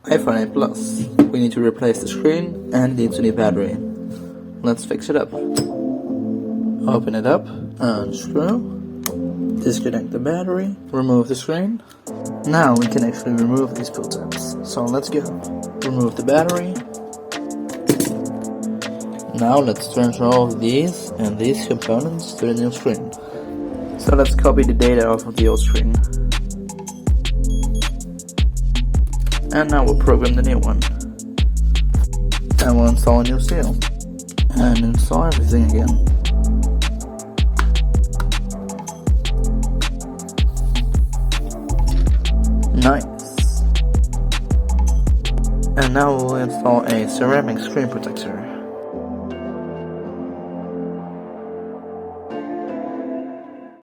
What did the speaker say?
iPhone 8 Plus. We need to replace the screen and needs a new battery. Let's fix it up. Open it up, unscrew, disconnect the battery, remove the screen. Now we can actually remove these pull tabs. So let's go. Remove the battery. Now let's transfer all of these and these components to the new screen. So let's copy the data off of the old screen. And now we'll program the new one. And we'll install a new seal. And install everything again. Nice. And now we'll install a ceramic screen protector.